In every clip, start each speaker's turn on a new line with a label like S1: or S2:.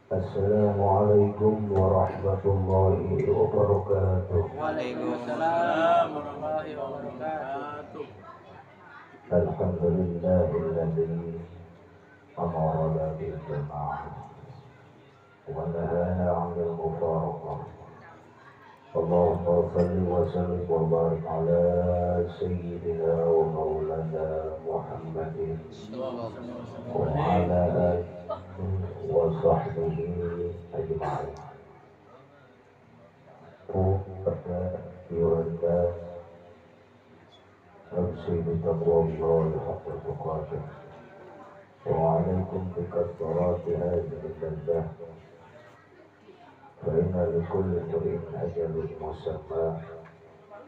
S1: Assalamualaikum warahmatullahi wabarakatuh.
S2: Waalaikumsalam warahmatullahi wabarakatuh.
S1: Alhamdulillahilladzi amarna bil jama'ah wa nahana 'anil mufaraqah. Allahumma shalli wa sallim wa barik ala sayyidina wa maulana Muhammadin wa ala alihi wa sahbihi ajma'in. Pada Yunda Absi bitaqwallahi haqqa tuqatih wa alaikum bikasrati hadhihi al-baldah fa inna likulli imri'in ajalun musamma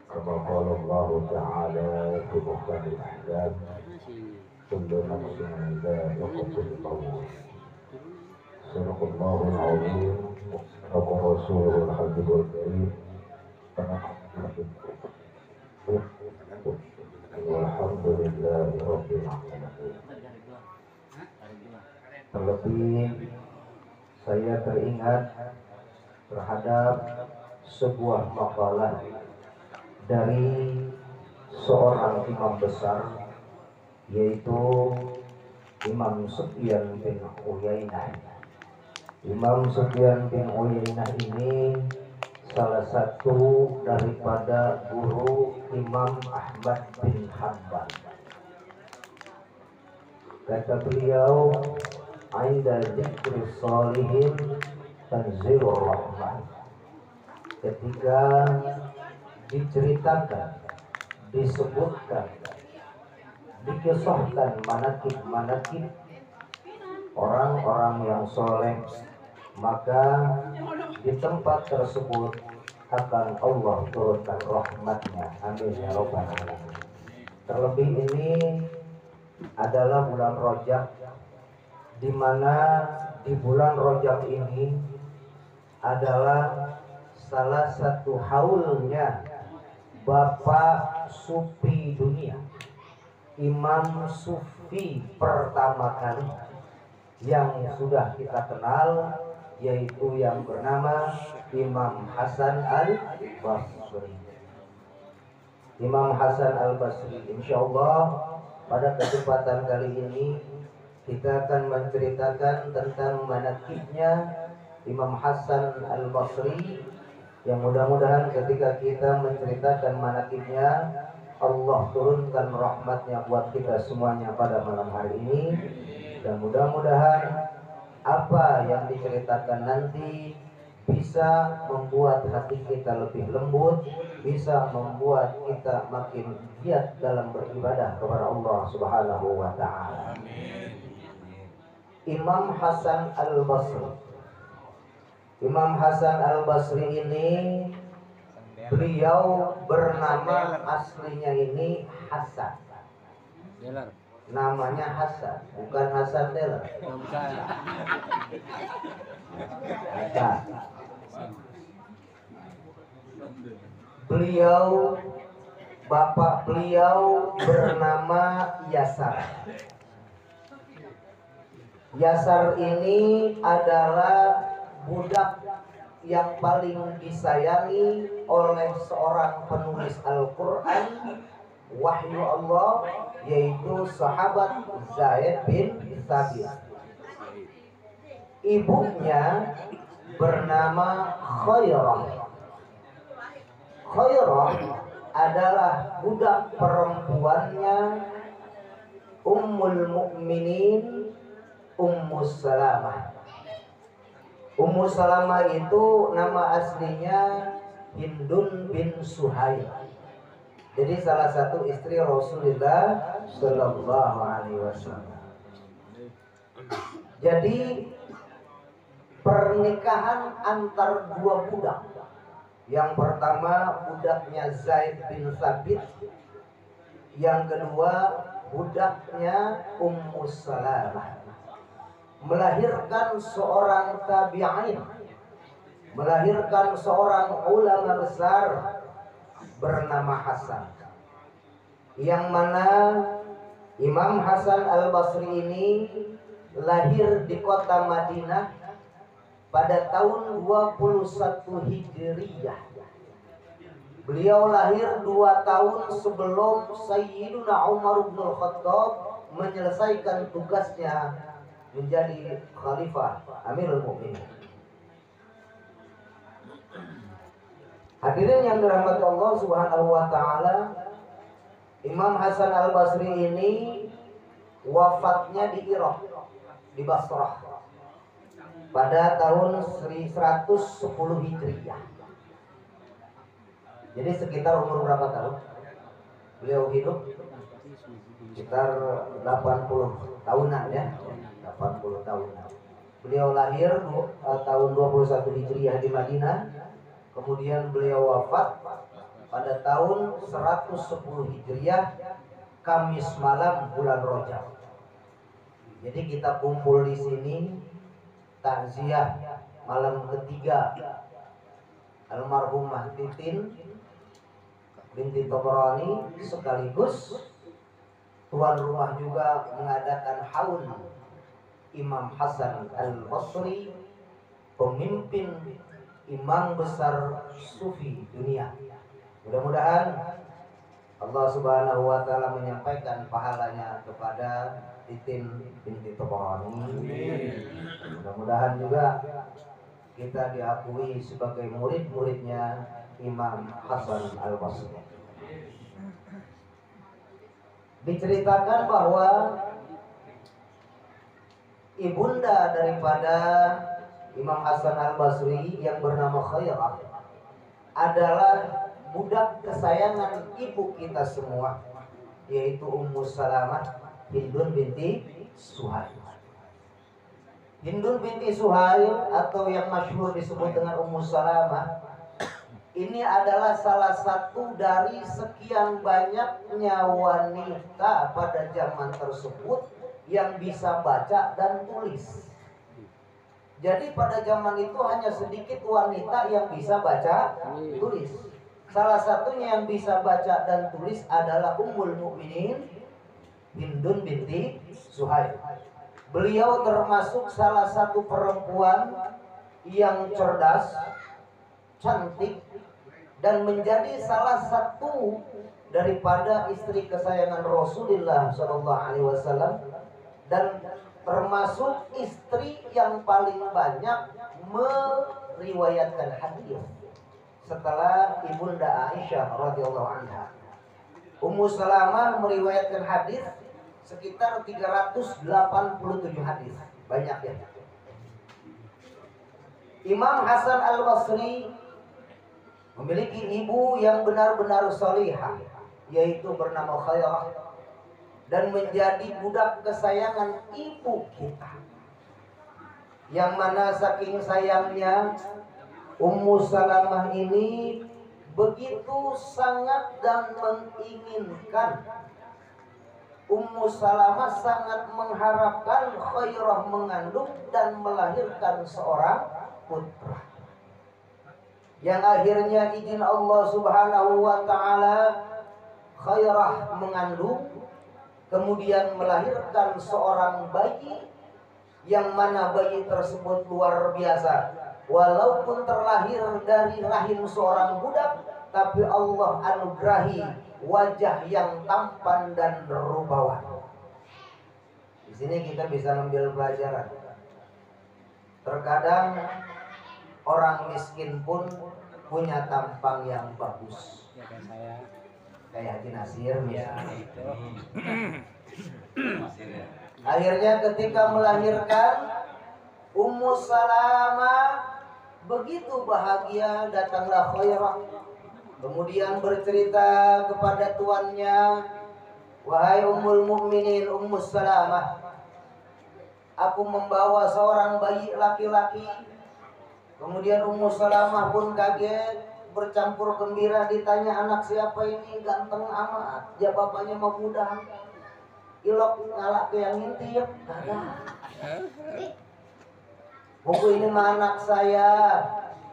S1: kama qala Allah ta'ala fi muhkamil ahkam kullu nafsin dha'iqatul maut. Sadaqallahul azim wa rasulul habibul karim. Walhamdulillahi rabbil alamin. Terlebih saya teringat terhadap sebuah makalah dari seorang imam besar, yaitu Imam Sufyan bin Uyainah. Imam Sufyan bin Uyainah ini salah satu daripada guru Imam Ahmad bin Hanbal. Kata beliau, "Ainda dzikri shalihin tanzilur rahman." Ketika diceritakan, disebutkan, dikisahkan manakib-manakib orang-orang yang soleh, maka di tempat tersebut akan Allah turunkan rahmatnya. Amin ya rabbal alamin. Terlebih ini adalah bulan Rajab, di mana di bulan Rajab ini adalah salah satu haulnya Bapak Sufi dunia, Imam Sufi pertama kali yang sudah kita kenal, yaitu yang bernama Imam Hasan al-Basri. Imam Hasan al-Basri, insyaallah pada kesempatan kali ini kita akan menceritakan tentang manaqibnya Imam Hasan al-Basri, yang mudah-mudahan ketika kita menceritakan manaqibnya, Allah turunkan rahmatnya buat kita semuanya pada malam hari ini. Dan mudah-mudahan apa yang diceritakan nanti bisa membuat hati kita lebih lembut, bisa membuat kita makin giat dalam beribadah kepada Allah Subhanahu wa ta'ala. Imam Hasan al-Basri. Imam Hasan al-Basri ini, beliau bernama aslinya ini Hasan. Namanya Hasan, bukan Hasan Teller. Hasan. Beliau, bapak beliau bernama Yasar. Yasar ini adalah budak yang paling disayangi oleh seorang penulis Al-Quran, wahyu Allah, yaitu sahabat Zaid bin Thabit. Ibunya bernama Khairah. Khairah adalah budak perempuannya Ummul Mukminin Ummu Salamah. Ummu Salamah itu nama aslinya Hindun bin Suhail. Jadi salah satu istri Rasulullah Sallallahu Alaihi Wasallam. Jadi pernikahan antar dua budak. Yang pertama budaknya Zaid bin Thabit, yang kedua budaknya Ummu Salamah, melahirkan seorang tabi'in, melahirkan seorang ulama besar bernama Hasan, yang mana Imam Hasan al-Basri ini lahir di kota Madinah
S3: pada tahun 21 Hijriyah. Beliau lahir 2 tahun sebelum Sayyiduna Umar bin Khattab menyelesaikan tugasnya menjadi Khalifah Amirul Mukminin. Hadirin yang dirahmati Allah Subhanahu wa taala, Imam Hasan Al-Basri ini wafatnya di Irak, di Basrah pada tahun 1110 Hijriyah. Jadi sekitar umur berapa tahun beliau hidup? Sekitar 80 tahunan ya, 80 tahunan. Beliau lahir tahun 21 Hijriah di Madinah. Kemudian beliau wafat pada tahun 110 Hijriah, Kamis malam bulan Rajab. Jadi kita kumpul di sini takziah malam ketiga almarhumah Titin binti Tabrani, sekaligus tuan rumah juga mengadakan haul Imam Hasan Al-Basri, pemimpin imam besar sufi dunia. Mudah-mudahan Allah Subhanahu wa taala menyampaikan pahalanya kepada Titin binti Tabrani. Mudah-mudahan juga kita diakui sebagai murid-muridnya Imam Hasan Al-Basri. Diceritakan bahwa ibunda daripada Imam Hasan Al-Basri yang bernama Khairah adalah budak kesayangan ibu kita semua, yaitu Ummu Salamah Hindun binti Suhail. Hindun binti Suhail atau yang masyhur disebut dengan Ummu Salamah ini adalah salah satu dari sekian banyaknya wanita pada zaman tersebut yang bisa baca dan tulis. Jadi pada zaman itu hanya sedikit wanita yang bisa baca tulis. Salah satunya yang bisa baca dan tulis adalah Ummul Mukminin Hindun binti Suhail. Beliau termasuk salah satu perempuan yang cerdas, cantik, dan menjadi salah satu daripada istri kesayangan Rasulullah SAW, dan termasuk istri yang paling banyak meriwayatkan hadis setelah ibunda Aisyah radhiyallahu anha. Ummu Salamah meriwayatkan hadis sekitar 387 hadis, banyak ya. Imam Hasan Al-Basri memiliki ibu yang benar-benar salihah, yaitu bernama Khairah, dan menjadi budak kesayangan ibu kita. Yang mana saking sayangnya Ummu Salamah ini begitu sangat dan menginginkan, Ummu Salamah sangat mengharapkan Khairah mengandung dan melahirkan seorang putra. Yang akhirnya izin Allah Subhanahu wa taala, Khairah mengandung, kemudian melahirkan seorang bayi, yang mana bayi tersebut luar biasa. Walaupun terlahir dari rahim seorang budak, tapi Allah anugerahi wajah yang tampan dan rupawan. Di sini kita bisa ambil pelajaran. Terkadang orang miskin pun punya tampang yang bagus.
S2: Ya kayak saya.
S3: Kayak Haji Nasir misalnya.
S2: Itu.
S3: Akhirnya ketika melahirkan, Ummu Salamah begitu bahagia, datanglah Khairah. Kemudian bercerita kepada tuannya, "Wahai Ummul Mukminin Ummu Salamah, aku membawa seorang bayi laki-laki." Kemudian Ummu Salamah pun kaget, bercampur gembira, ditanya, "Anak siapa ini? Ganteng amat." Jawabannya mah mudah. Ilok ngalak yang ngintip. Buku ini mah anak saya.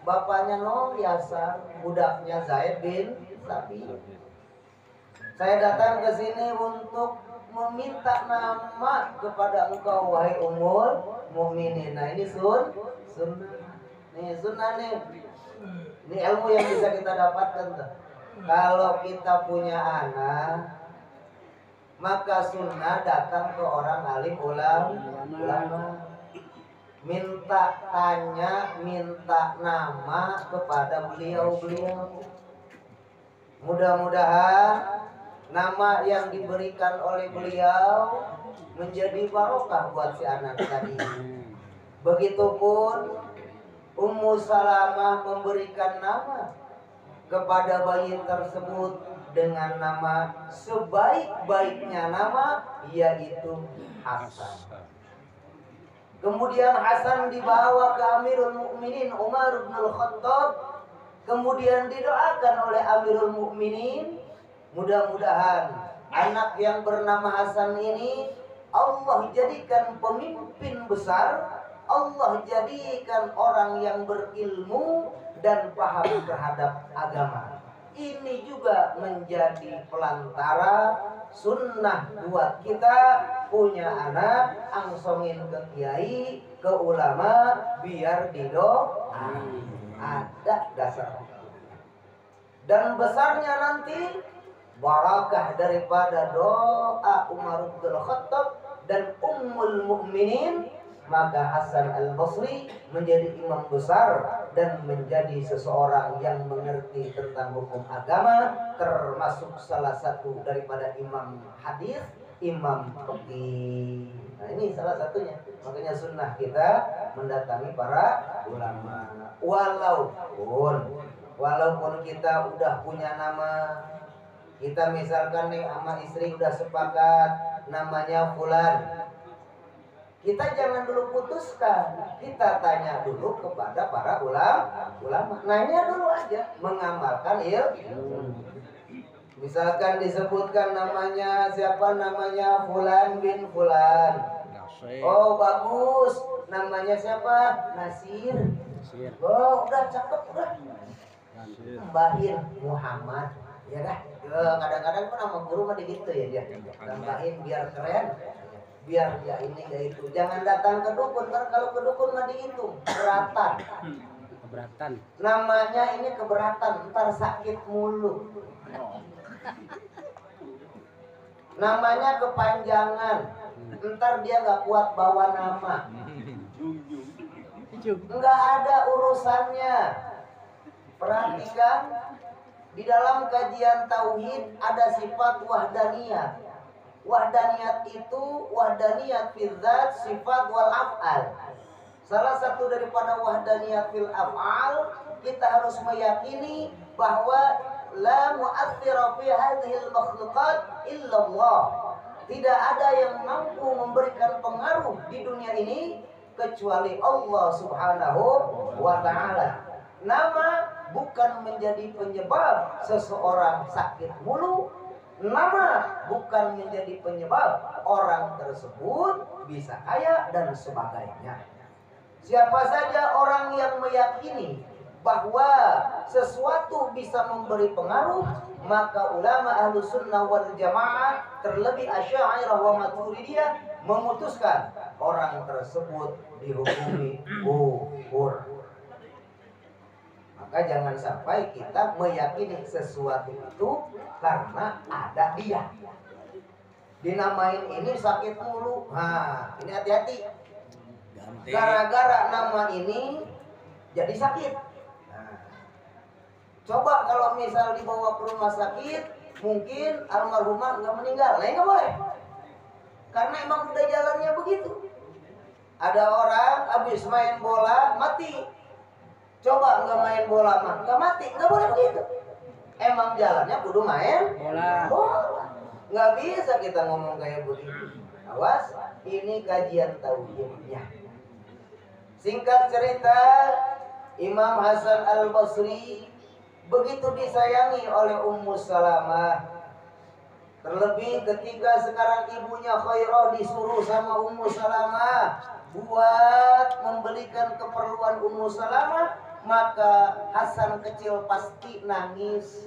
S3: Bapaknya Yasar, budaknya Zaid bin Sabit. Saya datang ke sini untuk meminta nama kepada engkau wahai ummul mukminin. Nah ini sunnah. Nih sunnah nih. Ini ilmu yang bisa kita dapatkan tuh. Kalau kita punya anak, maka sunnah datang ke orang alim ulama. Minta tanya, minta nama kepada beliau-beliau. Mudah-mudahan nama yang diberikan oleh beliau menjadi barokah buat si anak tadi. Begitupun Ummu Salamah memberikan nama kepada bayi tersebut dengan nama sebaik-baiknya nama, yaitu Hasan. Kemudian Hasan dibawa ke Amirul Mukminin Umar bin Al-Khattab, kemudian didoakan oleh Amirul Mukminin, mudah-mudahan anak yang bernama Hasan ini Allah jadikan pemimpin besar, Allah jadikan orang yang berilmu dan paham terhadap agama. Ini juga menjadi pelantara sunnah buat kita punya anak, angsongin ke kiai, ke ulama, biar didoain. Ada dasar. Dan besarnya nanti barakah daripada doa Umar bin Khattab dan Ummul Mukminin, maka Hasan Al-Basri menjadi imam besar dan menjadi seseorang yang mengerti tentang hukum agama, termasuk salah satu daripada imam hadis, imam fikih. Nah ini salah satunya. Makanya sunnah kita mendatangi para ulama. Walaupun kita udah punya nama, kita misalkan nih sama istri udah sepakat namanya Fulan, kita jangan dulu putuskan, kita tanya dulu kepada para ulama. Nanya dulu aja, mengamalkan ilmu. Misalkan disebutkan namanya siapa, namanya Fulan bin Fulan. Oh bagus, namanya siapa? Nasir. Oh udah cakep udah. Tambahin Muhammad, ya dah. Kadang-kadang kan nama guru mah gitu ya dia. Tambahin biar keren. Biar ya ini ya itu. Jangan datang ke dukun, karena kalau ke dukun mah dihitung keberatan. Namanya ini keberatan, ntar sakit mulu. Namanya kepanjangan, ntar dia nggak kuat bawa nama. Nggak ada urusannya. Perhatikan di dalam kajian tauhid ada sifat wahdaniyat. Wahdaniyat itu wahdaniyat fil dzat, sifat wal af'al. Salah satu daripada wahdaniyat fil af'al, kita harus meyakini bahwa la mu'aththira fi hadhil makhluqat illa Allah. Tidak ada yang mampu memberikan pengaruh di dunia ini kecuali Allah Subhanahu wa taala. Nama bukan menjadi penyebab seseorang sakit mulu. Nama bukan menjadi penyebab orang tersebut bisa kaya dan sebagainya. Siapa saja orang yang meyakini bahwa sesuatu bisa memberi pengaruh, maka ulama Ahlus Sunnah wal Jamaah, terlebih Asy'ariyah wa Maturidiyah, memutuskan orang tersebut dihukumi kufur. Maka jangan sampai kita meyakini sesuatu itu karena ada dia. Dinamain ini sakit mulu. Nah, ini hati-hati. Gara-gara nama ini jadi sakit. Nah, coba kalau misal dibawa ke rumah sakit, mungkin almarhumah nggak meninggal. Nah, nggak boleh. Karena emang udah jalannya begitu. Ada orang habis main bola mati. Coba nggak main bola mah nggak mati, nggak boleh begitu. Emang jalannya kudu main bola. Nggak bisa kita ngomong kayak begitu. Awas, ini kajian tauhidnya. Singkat cerita, Imam Hasan Al-Basri begitu disayangi oleh Ummu Salamah. Terlebih ketika sekarang ibunya Khairah disuruh sama Ummu Salamah buat membelikan keperluan Ummu Salamah, maka Hasan kecil pasti nangis.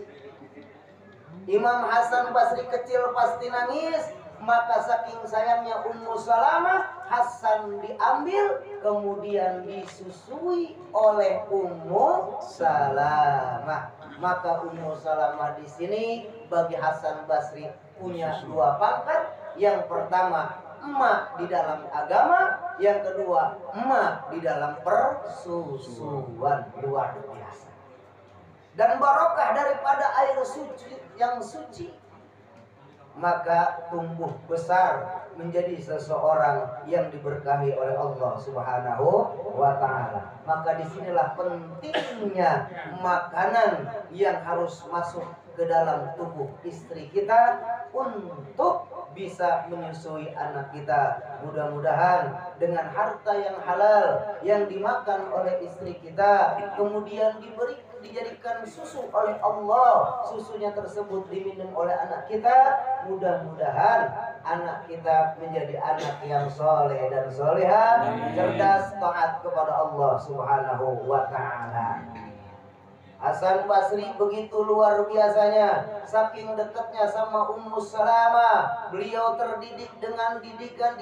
S3: Imam Hasan Basri kecil pasti nangis Maka saking sayangnya Ummu Salamah, Hasan diambil kemudian disusui oleh Ummu Salamah. Maka Ummu Salamah di sini bagi Hasan Basri punya dua pangkat. Yang pertama, emak di dalam agama, yang kedua, emak di dalam persusuan. Luar biasa. Dan barokah daripada air suci yang suci, maka tumbuh besar menjadi seseorang yang diberkahi oleh Allah Subhanahu wa Ta'ala. Maka disinilah pentingnya makanan yang harus masuk ke dalam tubuh istri kita untuk bisa menyusui anak kita. Mudah-mudahan dengan harta yang halal yang dimakan oleh istri kita, kemudian dijadikan susu oleh Allah, susunya tersebut diminum oleh anak kita, mudah-mudahan anak kita menjadi anak yang soleh dan soleha, cerdas, taat kepada Allah Subhanahu wa Ta'ala. Hasan Basri begitu luar biasanya, saking dekatnya sama Ummu Salamah, beliau terdidik dengan didikan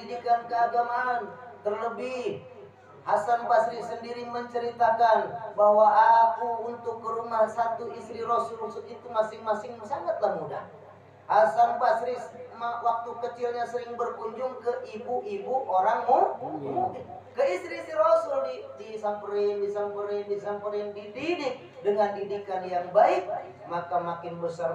S3: keagamaan. Terlebih Hasan Basri sendiri menceritakan bahwa aku untuk ke rumah satu istri Rasul itu masing-masing sangatlah mudah. Hasan Basri waktu kecilnya sering berkunjung ke ibu-ibu orang mukmin, ke istri-istri Rasul, disamperin, dididik dengan didikan yang baik. Maka makin besar,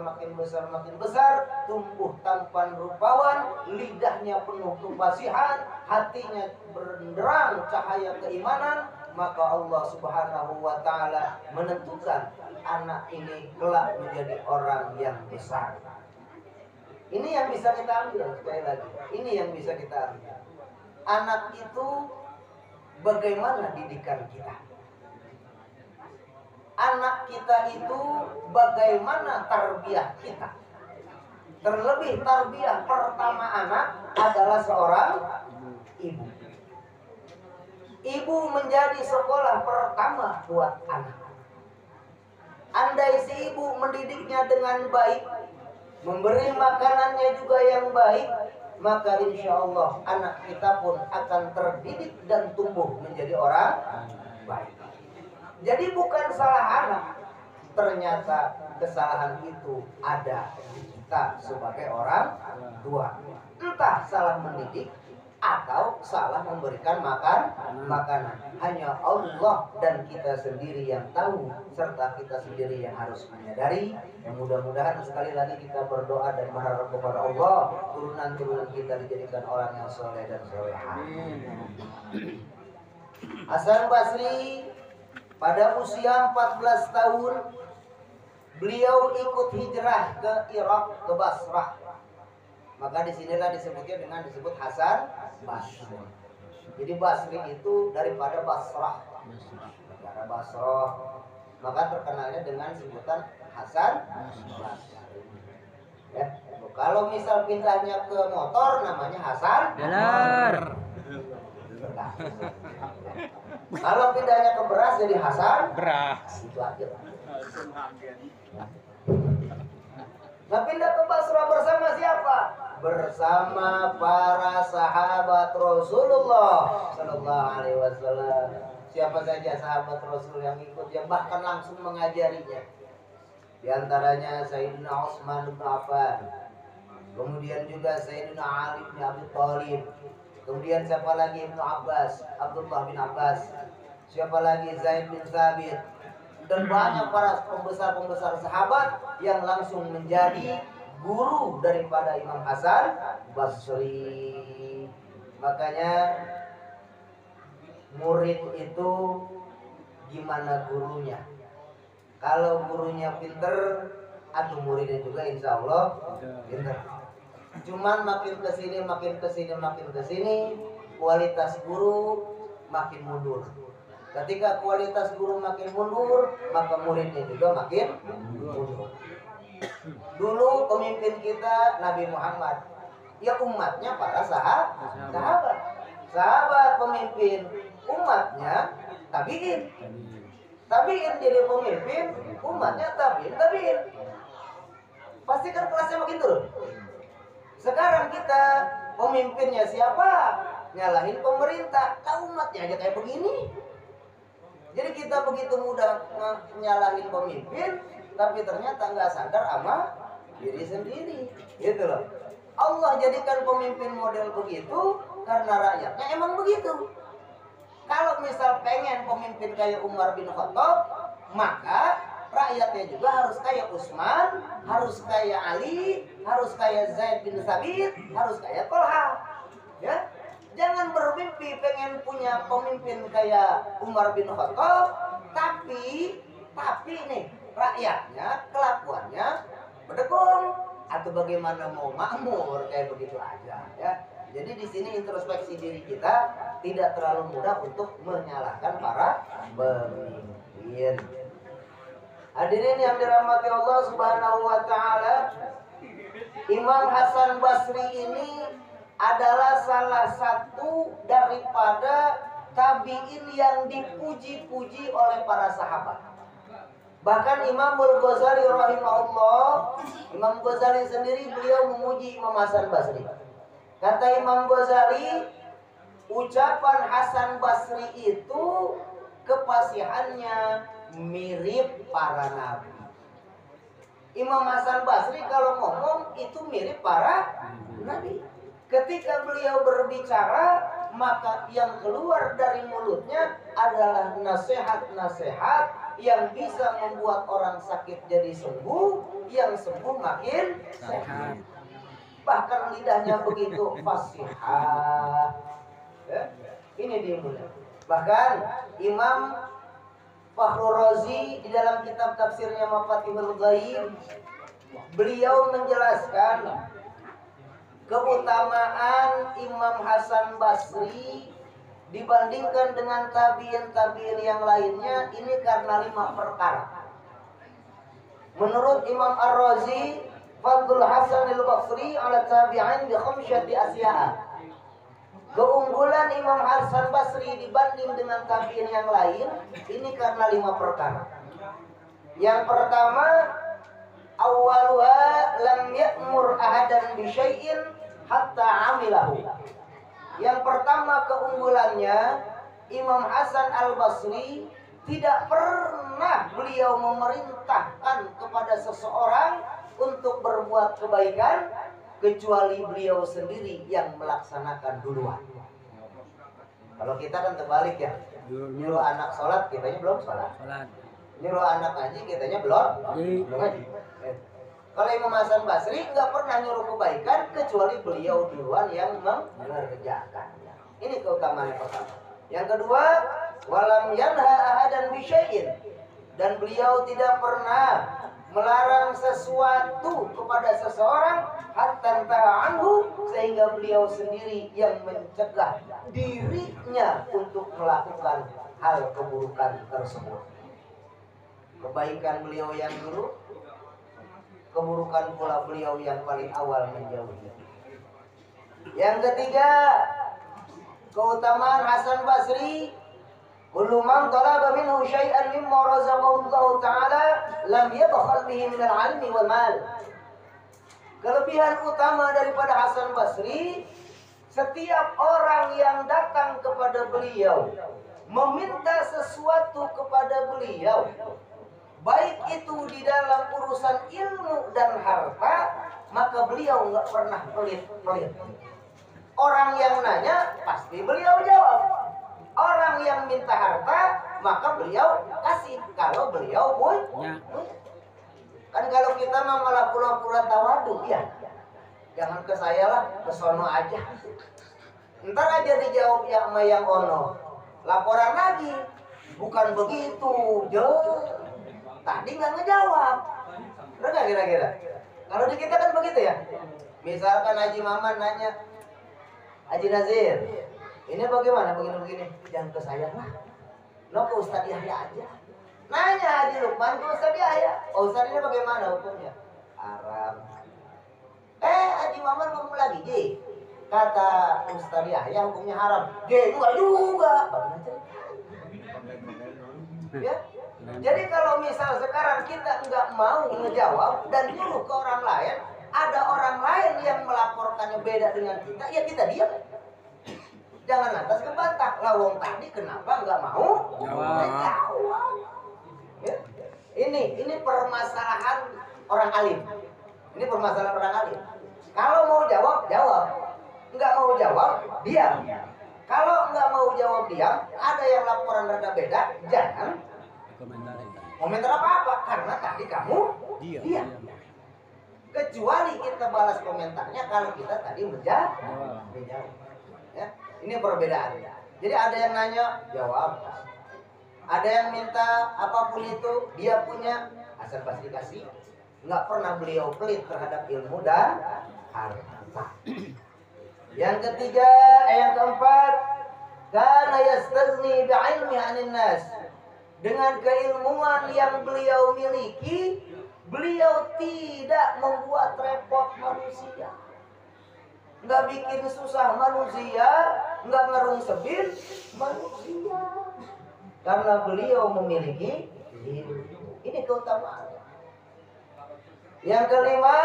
S3: tumbuh tampan rupawan, lidahnya penuh kefasihan, hatinya benderang cahaya keimanan. Maka Allah Subhanahu wa Ta'ala menentukan anak ini kelak menjadi orang yang besar. Ini yang bisa kita ambil, sekali lagi, ini yang bisa kita ambil. Anak itu bagaimana didikan kita? Anak kita itu bagaimana tarbiyah kita? Terlebih tarbiyah pertama anak adalah seorang ibu. Ibu menjadi sekolah pertama buat anak. Andai si ibu mendidiknya dengan baik, memberi makanannya juga yang baik, maka insya Allah anak kita pun akan terdidik dan tumbuh menjadi orang baik. Jadi bukan salah anak, ternyata kesalahan itu ada di kita sebagai orang tua. Entah salah mendidik atau salah memberikan makanan. Hanya Allah dan kita sendiri yang tahu, serta kita sendiri yang harus menyadari. Mudah-mudahan sekali lagi kita berdoa dan berharap kepada Allah, turunan-turunan kita dijadikan orang yang soleh dan solehah. Hasan Basri pada usia 14 tahun beliau ikut hijrah ke Irak, ke Basrah. Maka disinilah disebutnya disebut Hasan Basri. Jadi Basri itu daripada Basrah, negara Basrah. Maka terkenalnya dengan sebutan Hasan Basri. Ya. Kalau misal pindahnya ke motor namanya Hasan Benar. Kalau pindahnya ke beras jadi Hasan Beras. Itu aja. Nah, pindah ke Basrah bersama siapa? Bersama para sahabat Rasulullah Sallallahu Alaihi Wasallam. Siapa saja sahabat Rasul yang ikut, yang bahkan langsung mengajarinya. Di antaranya Sayyidina Utsman bin Affan, kemudian juga Sayyidina Ali bin Abi Thalib, kemudian siapa lagi? Ibnu Abbas, Abdullah bin Abbas, siapa lagi? Zaid bin Thabit, dan banyak para pembesar-pembesar sahabat yang langsung menjadi guru daripada Imam Hasan Basri. Makanya murid itu gimana gurunya? Kalau gurunya pinter, muridnya juga insya Allah pinter. Cuman makin kesini, kualitas guru makin mundur. Ketika kualitas guru makin mundur, maka muridnya juga makin mundur. Dulu pemimpin kita Nabi Muhammad, ya umatnya para sahabat. Sahabat pemimpin, umatnya tabiin. Tabiin jadi pemimpin, umatnya tabiin. Pasti kan kelasnya makin turun. Sekarang kita pemimpinnya siapa? Nyalahin pemerintah. Umatnya aja kayak begini. Jadi kita begitu mudah nyalahin pemimpin, tapi ternyata nggak sadar sama diri sendiri, gitu loh. Allah jadikan pemimpin model begitu karena rakyatnya emang begitu. Kalau misal pengen pemimpin kayak Umar bin Khattab, maka rakyatnya juga harus kayak Utsman, harus kayak Ali, harus kayak Zaid bin Thabit, harus kayak Tolha. Ya, jangan bermimpi pengen punya pemimpin kayak Umar bin Khattab, tapi nih rakyatnya kelakuannya berdekung atau bagaimana mau makmur kayak begitu aja ya. Jadi di sini introspeksi diri kita, tidak terlalu mudah untuk menyalahkan para pemimpin. Hadirin yang dirahmati Allah Subhanahu wa taala, Imam Hasan Basri ini adalah salah satu daripada tabi'in yang dipuji-puji oleh para sahabat. Bahkan Imam Al-Ghazali rahimahullah, Imam Ghazali sendiri beliau memuji Imam Hasan Basri. Kata Imam Ghazali, ucapan Hasan Basri itu kefasihannya mirip para nabi. Imam Hasan Basri kalau ngomong itu mirip para nabi. Ketika beliau berbicara, maka yang keluar dari mulutnya adalah nasihat-nasihat yang bisa membuat orang sakit jadi sembuh, yang sembuh makin sehat. Bahkan lidahnya begitu fasihah. Ya, ini dia mulia. Bahkan Imam Fakhrur Razi di dalam kitab tafsirnya Mafatihul Ghaib, beliau menjelaskan keutamaan Imam Hasan Basri dibandingkan dengan tabi'in yang lainnya ini karena 5 perkara. Menurut Imam Ar-Razi, Fadlul Hasan al-Basri ala tabi'in bi khamsyati asya'a. Keunggulan Imam Hasan Basri dibanding dengan tabi'in yang lain ini karena 5 perkara. Yang pertama, awwaluha lam ya'mur ahadan bi syai'in hatta 'amilahu. Yang pertama keunggulannya, Imam Hasan Al-Basri tidak pernah beliau memerintahkan kepada seseorang untuk berbuat kebaikan kecuali beliau sendiri yang melaksanakan duluan. Kalau kita kan terbalik ya, nyuruh anak sholat kitanya belum sholat, nyuruh anak ngaji kitanya belum ngaji. Kalau Imam Hasan Basri nggak pernah nyuruh kebaikan kecuali beliau duluan yang mengerjakannya. Ini keutamaan yang pertama. Yang kedua, walam yanha ahadan bi syai'in, dan beliau tidak pernah melarang sesuatu kepada seseorang hatta ta'anhu, sehingga beliau sendiri yang mencegah dirinya untuk melakukan hal keburukan tersebut. Kebaikan beliau yang dulu, keburukan pula beliau yang paling awal menjauhi. Yang ketiga, keutamaan Hasan Basri, kullu man talaba minhu syai'an mimma razaqahu Allah Ta'ala lam yabkhal bihi min al-'ilmi wal mal. Kelebihan utama daripada Hasan Basri, setiap orang yang datang kepada beliau meminta sesuatu kepada beliau, baik itu di dalam urusan ilmu dan harta, maka beliau nggak pernah pelit-pelit. Orang yang nanya pasti beliau jawab. Orang yang minta harta maka beliau kasih kalau beliau punya. Kan kalau kita mah malah pura-pura tawadu ya. Jangan ke saya lah, ke sono aja. Ntar aja dijawab ya sama yang ono. Laporan lagi, bukan begitu, tadi nggak ngejawab. Bener nggak kira-kira? Kalau di kita kan begitu ya. Misalkan Haji Maman nanya, Haji Nazir, ini bagaimana begini-begini? Jangan ke saya lah, no ke Ustadz Yahya aja. Nanya Haji Lukman ke Ustadz Yahya, oh Ustadz ini bagaimana hukumnya? Haram. Haji Maman ngomong lagi, Ji, kata Ustadz Yahya hukumnya haram. Ji, enggak juga. Ya? Jadi kalau misal sekarang kita nggak mau ngejawab dan nyuruh ke orang lain, ada orang lain yang melaporkannya beda dengan kita, ya kita diam. Jangan lantas ngebantah. Lawong tadi kenapa nggak mau jawab? Ya. Ini permasalahan orang alim. Ini permasalahan orang alim. Kalau mau jawab, jawab. Nggak mau jawab, diam. Kalau nggak mau jawab diam, ada yang laporan rada beda, jangan komentar apa-apa karena tadi kamu diam. Kecuali kita balas komentarnya kalau kita tadi menjawab. Ya, ini perbedaan. Jadi ada yang nanya, jawab. Ada yang minta apapun itu, dia punya, asal pasti kasih. Nggak pernah beliau pelit terhadap ilmu dan harta. Yang ketiga, yang keempat, kana yastazni bi'ilmi 'anil nas. Dengan keilmuan yang beliau miliki, beliau tidak membuat repot manusia, nggak bikin susah manusia, nggak ngerungsebin manusia, karena beliau memiliki ilmu. Ini keutamaan. Yang kelima,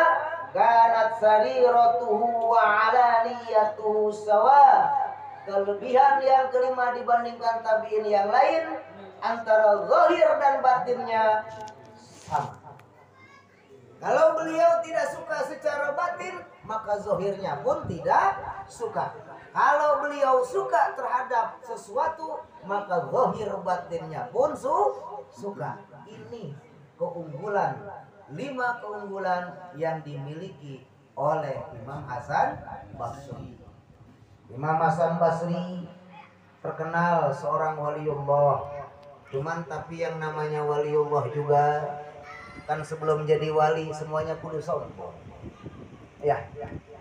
S3: kanat sariratuhu wa alaniyatuhu sawa. Kelebihan yang kelima dibandingkan tabi'in yang lain, antara zahir dan batinnya sama. Kalau beliau tidak suka secara batin, maka zahirnya pun tidak suka. Kalau beliau suka terhadap sesuatu, maka zahir batinnya pun suka. Ini keunggulan, 5 keunggulan yang dimiliki oleh Imam Hasan Basri. Imam Hasan Basri terkenal seorang waliullah. Cuman tapi yang namanya waliullah juga kan sebelum jadi wali semuanya kudu sombong. Ya,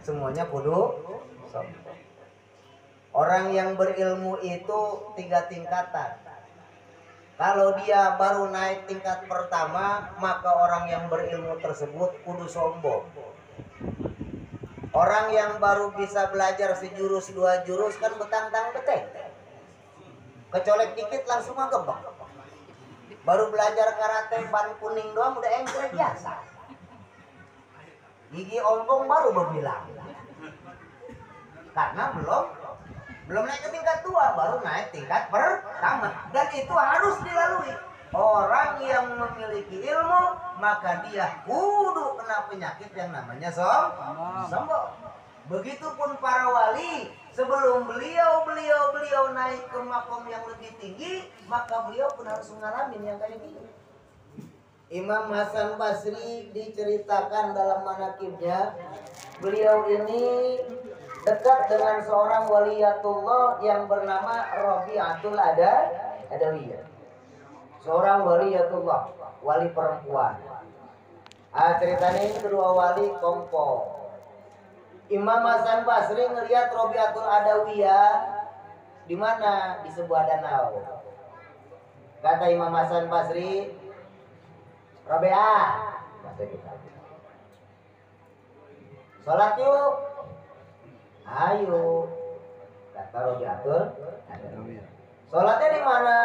S3: semuanya kudu sombong. Orang yang berilmu itu 3 tingkatan. Kalau dia baru naik tingkat pertama, maka orang yang berilmu tersebut kudu sombong. Orang yang baru bisa belajar sejurus 2 jurus kan betang-tang beteng. Kecolek dikit langsung ngegebak. Baru belajar karate ban kuning doang udah engklek biasa. Gigi ompong baru berbilang. Karena belum naik ke tingkat 2, baru naik tingkat pertama. Dan itu harus dilalui. Orang yang memiliki ilmu, maka dia kudu kena penyakit yang namanya sombong. Begitupun para wali, sebelum beliau naik ke makom yang lebih tinggi, maka beliau pun harus mengalami yang kayak gini. Imam Hasan Basri diceritakan dalam manaqibnya, beliau ini dekat dengan seorang waliyatullah yang bernama Rabi'atul Adawiyah. Seorang waliyatullah, wali perempuan. Ceritanya ini kedua wali kongko. Imam Hasan Basri ngelihat Rabi'atul Adawiyah di mana? Di sebuah danau. Kata Imam Hasan Basri, Rabi'ah, kata kita, sholat yuk. Ayo, kata Rabi'atul Adawiyah. Sholatnya di mana?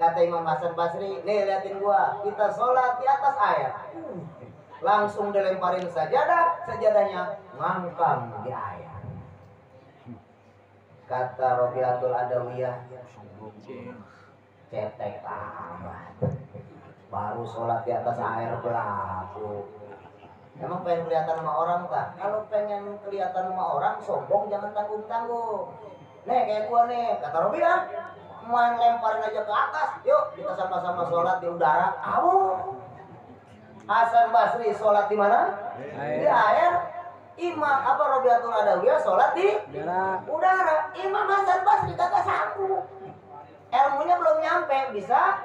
S3: Kata Imam Hasan Basri, nih liatin gua, kita sholat di atas air. Langsung dilemparin sajadah, sajadahnya ngangkang di air. Kata Rabi'atul Adawiyah, cetek amat. Baru sholat di atas air belaku. Emang pengen kelihatan sama orang kan? Kalau pengen kelihatan sama orang, sombong jangan tanggung-tanggung. Nih kayak gua nih, kata Rabi'ah, main lemparin aja ke atas, yuk kita sama-sama sholat di udara. Hasan Basri sholat di mana? Di air. Imam Rabi'atul Adawiyah sholat di udara. Imam Hasan Basri kagak sanggup. Ilmunya belum nyampe bisa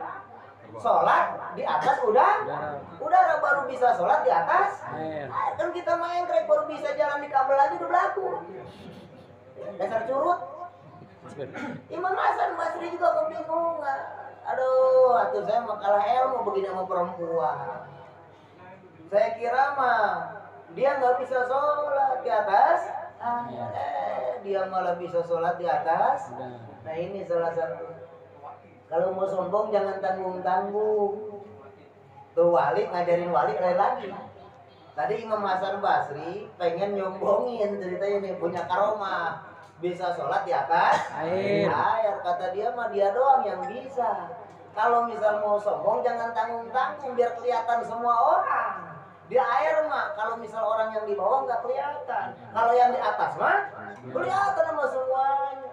S3: sholat di atas udara, baru bisa sholat di atas air. Kan kita main krek baru bisa jalan di kabel aja udah berlaku. Dasar curut. Imam Hasan Basri juga kebingungan. Aduh, atuh saya mah kalah ilmu begini sama perempuan. Saya kira mah dia nggak bisa sholat di atas, dia malah bisa sholat di atas. Nah ini salah satu. Kalau mau sombong jangan tanggung-tanggung. Tuh wali ngajarin wali lain lagi. Tadi Imam Hasan Basri pengen nyombongin ceritanya nih, punya karomah, bisa sholat di atas
S2: Air.
S3: air. Kata dia mah dia doang yang bisa. Kalau misal mau sombong jangan tanggung-tanggung biar kelihatan semua orang. Di air mah kalau misal orang yang di bawah nggak kelihatan, kalau yang di atas mah kelihatan sama semuanya.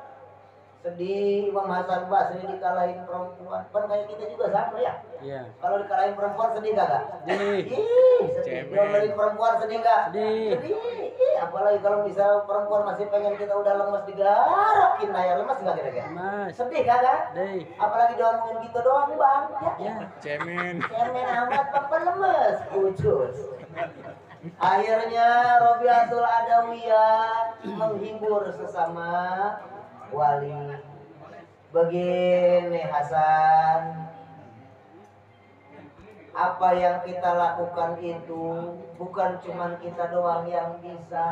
S3: Sedih Imam Hasan Basri dikalahin perempuan. Kan kayak kita juga sama ya.
S2: Iya.
S3: Kalau dikalahin perempuan sedih kagak?
S2: Sedih.
S3: Ih, sedih.
S2: Cemen.
S3: Diomelin perempuan sedih nggak?
S2: Sedih.
S3: Sedih. Ih, apalagi kalau misal perempuan masih pengen kita udah lemes digarakin, nah ya lemes nggak kira-kira?
S2: Mas.
S3: Sedih kagak?
S2: Sedih.
S3: Apalagi diomongin gitu doang bang. Ya.
S2: Ya. Cemen.
S3: Cemen amat, papa lemes. Ucus. Akhirnya Robiatul Adawiyah menghibur sesama wali. Begini Hasan, apa yang kita lakukan itu bukan cuma kita doang yang bisa.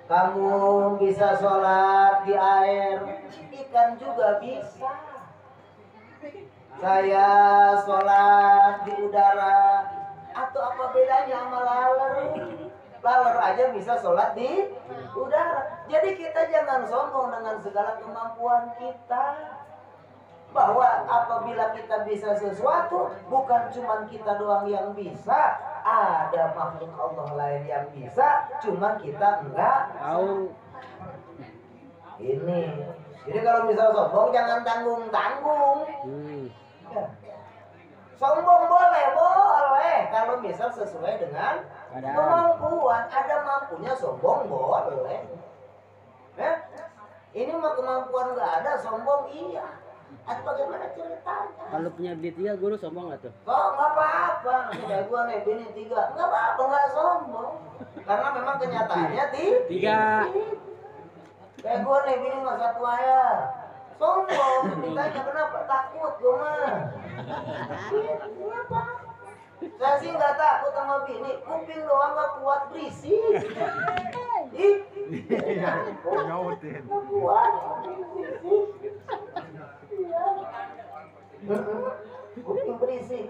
S3: Kamu bisa sholat di air, ikan juga bisa. Saya sholat di udara, atau apa bedanya sama laler? Laler aja bisa sholat di udara. Jadi kita jangan sombong dengan segala kemampuan kita. Bahwa apabila kita bisa sesuatu, bukan cuma kita doang yang bisa. Ada makhluk Allah lain yang bisa, cuman kita enggak
S2: Tahu.
S3: ini. Jadi kalau misal sombong jangan tanggung-tanggung. Ya. Sombong boleh kalau misal sesuai dengan kemampuan. Ada mampunya sombong boleh. Ya? Ini mah kemampuan nggak ada, sombong iya. Atau bagaimana ceritanya?
S2: Kalau punya duit 3 guru sombong nggak tuh?
S3: Oh nggak apa-apa. Kayak gua nih bini 3, nggak apa-apa, nggak sombong. Karena memang kenyataannya
S2: 3.
S3: Kayak gua nih bini mah 1 aja. Sombong. Ditanya kenapa? Takut gua mah. Kenapa? Saya sih nggak takut sama bini, kuping doang nggak kuat berisik. Ih,
S4: Nyautin.
S3: nggak kuat berisik. Kuping berisik.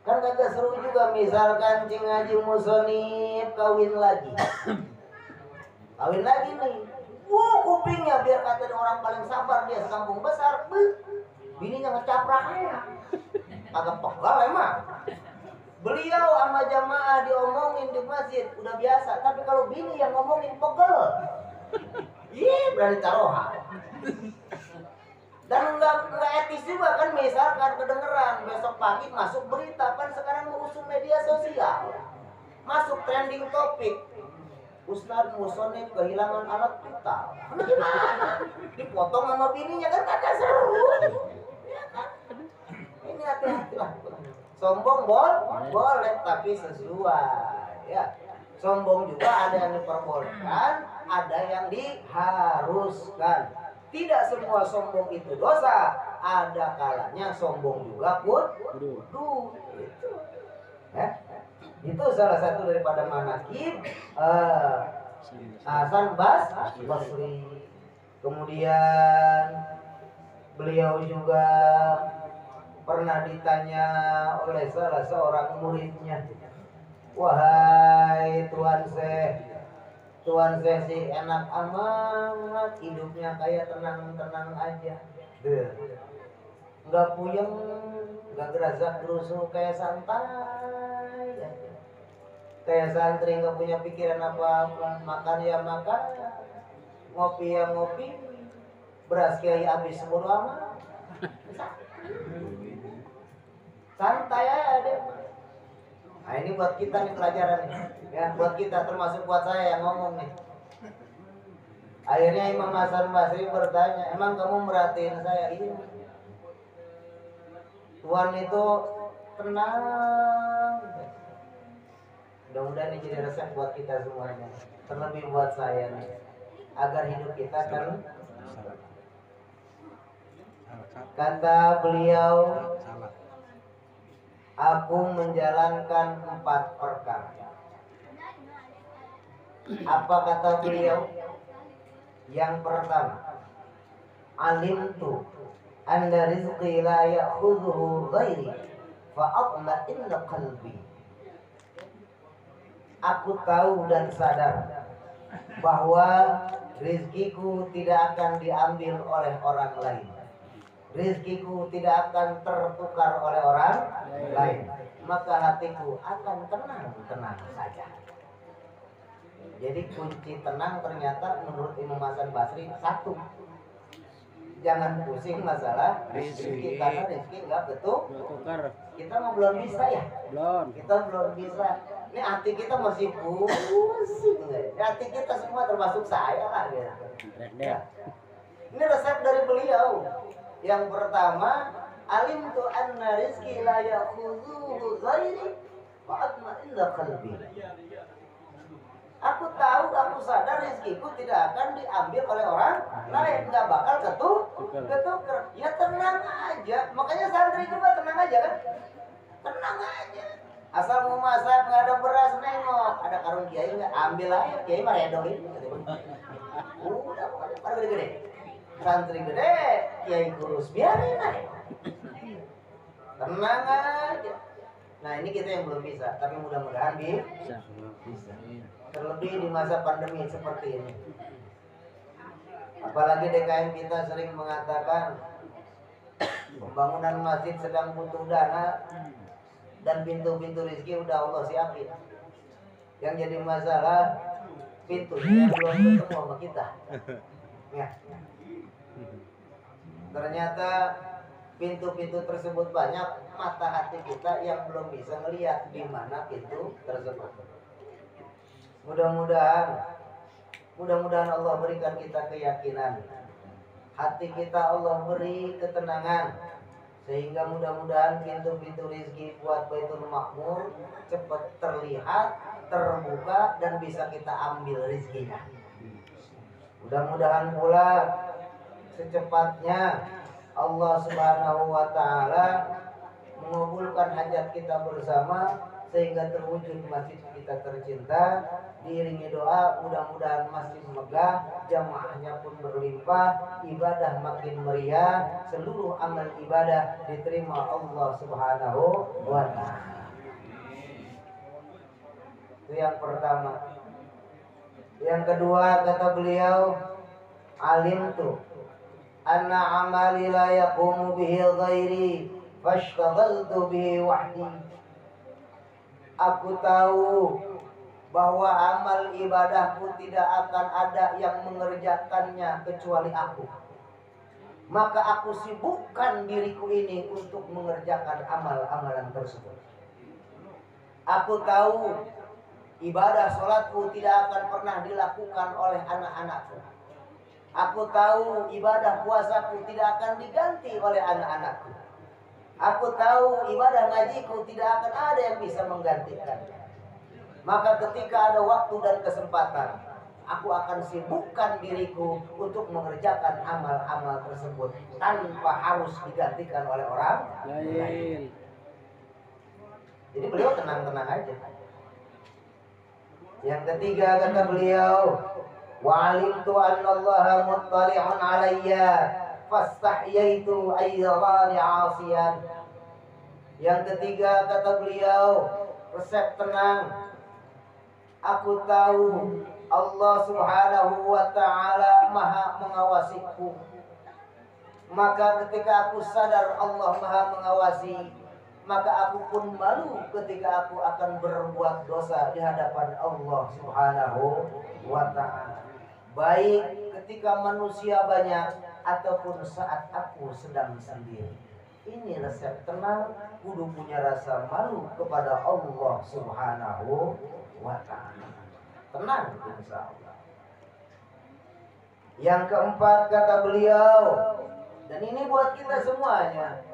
S3: Kan kagak seru juga misalkan Cing Haji Musonib kawin lagi. Kawin lagi nih. Kupingnya biar kata orang paling sabar dia sekampung besar. Bininya ngecapraknya. Kagak pegal emang. Beliau sama jamaah diomongin di masjid udah biasa, tapi kalau bini yang ngomongin pegel. Ih, berani taruhan. Dan nggak etis juga kan, misalkan kedengeran besok pagi masuk berita, kan sekarang mengusung media sosial, masuk trending topik, Ustadz Musonib kehilangan alat vital. Gimana? Dipotong sama bininya kan kagak seru. Ya kan? Ini hati-hatilah. Sombong boleh tapi sesuai ya. Sombong juga ada yang diperbolehkan, ada yang diharuskan. Tidak semua sombong itu dosa. Ada kalanya sombong juga kudu. Itu. Itu salah satu daripada manakib Hasan Basri. Kemudian beliau juga pernah ditanya oleh salah seorang muridnya, wahai Tuan Syekh sih enak amat hidupnya, kayak tenang-tenang aja, nggak puyeng, nggak gerasak gerusuk, kayak santai aja. Kayak santri nggak punya pikiran apa-apa, makan ya makan, ngopi ya ngopi, beras kiai habis bodo amat. Santai aja deh. Nah ini buat kita nih pelajaran nih, ya buat kita, termasuk buat saya yang ngomong nih. Akhirnya Imam Hasan Basri bertanya, emang kamu merhatiin saya? Iya. Tuhan itu tenang. Mudah-mudahan ini jadi resep buat kita semuanya, terlebih buat saya nih, agar hidup kita kan. Kata beliau, aku menjalankan 4 perkara. Apa kata beliau? Yang pertama, alimtu anna rizqi la ya'khudhuhu ghairi fa atma'inna qalbi. aku tahu dan sadar bahwa rizkiku tidak akan diambil oleh orang lain. Rizkiku tidak akan tertukar oleh orang lain. Maka hatiku akan tenang saja. Jadi kunci tenang ternyata menurut Imam Hasan Basri satu. Jangan pusing masalah rezeki karena rezeki nggak betul. Kita mah belum bisa ya. Kita belum bisa. Ini hati kita masih pusing. Ini hati kita semua termasuk saya lah. Ya. Ini resep dari beliau. Yang pertama, alim tu anna rizki la ya'khudhuhu ghairi wa atma'inna qalbi. Aku tahu, aku sadar rizkiku tidak akan diambil oleh orang lain, nggak bakal ketuker. Ya tenang aja. Makanya santri juga tenang aja kan? Tenang aja. Asal mau masak nggak ada beras, nengok ada karung kiai nggak, ambil aja. Kiai mah redoin. Udah pokoknya pada gede-gede. Santri gede, kiai kurus, biarin aja. Tenang aja. Nah ini kita yang belum bisa, tapi mudah-mudahan bisa. Terlebih di masa pandemi seperti ini. Apalagi DKM kita sering mengatakan pembangunan masjid sedang butuh dana dan pintu-pintu rezeki udah Allah siapin. Yang jadi masalah pintunya yang belum ketemu sama kita. Ya. Ternyata pintu-pintu tersebut banyak, mata hati kita yang belum bisa ngelihat di mana pintu tersebut. Mudah-mudahan Allah berikan kita keyakinan. Hati kita Allah beri ketenangan. Sehingga mudah-mudahan pintu-pintu rezeki buat Baitul Makmur cepat terlihat, terbuka dan bisa kita ambil rezekinya. Mudah-mudahan pula secepatnya Allah Subhanahu wa taala mengabulkan hajat kita bersama sehingga terwujud masjid kita tercinta. Diiringi doa, mudah-mudahan masjid megah, jamaahnya pun berlimpah, ibadah makin meriah, seluruh amal ibadah diterima Allah Subhanahu wa taala. Itu yang pertama. Yang kedua kata beliau, alimtu anna amali la yaqumu bihi ghairi fashtaghaltu bihi wahdi. Aku tahu bahwa amal ibadahku tidak akan ada yang mengerjakannya kecuali aku. Maka aku sibukkan diriku ini untuk mengerjakan amal-amalan tersebut. Aku tahu ibadah sholatku tidak akan pernah dilakukan oleh anak-anakku. Aku tahu ibadah puasaku tidak akan diganti oleh anak-anakku. Aku tahu ibadah ngajiku tidak akan ada yang bisa menggantikannya. Maka ketika ada waktu dan kesempatan, aku akan sibukkan diriku untuk mengerjakan amal-amal tersebut tanpa harus digantikan oleh orang lain. Jadi beliau tenang-tenang aja. Yang ketiga kata beliau, wa'alimtu annallaha muttali'un alayya fastahyaitu ayyadhani 'asiyan. Yang ketiga kata beliau, resep tenang. Aku tahu Allah Subhanahu wa taala Maha mengawasiku. Maka ketika aku sadar Allah Maha mengawasi, maka aku pun malu ketika aku akan berbuat dosa di hadapan Allah Subhanahu wa taala. Baik ketika manusia banyak ataupun saat aku sedang sendiri. Ini resep tenang, kudu punya rasa malu kepada Allah Subhanahu wa ta'ala. Tenang insyaallah. Yang keempat kata beliau, dan ini buat kita semuanya,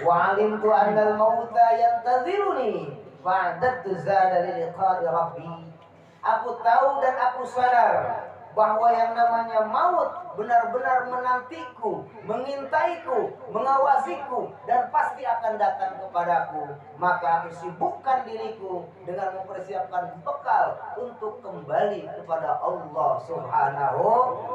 S3: wa alimtu annal mauta yantaziruni fa'adattu zada li liqa'i rabbi. Aku tahu dan aku sadar bahwa yang namanya maut benar-benar menantiku, mengintaiku, mengawasiku, dan pasti akan datang kepadaku. Maka aku sibukkan diriku dengan mempersiapkan bekal untuk kembali kepada Allah Subhanahu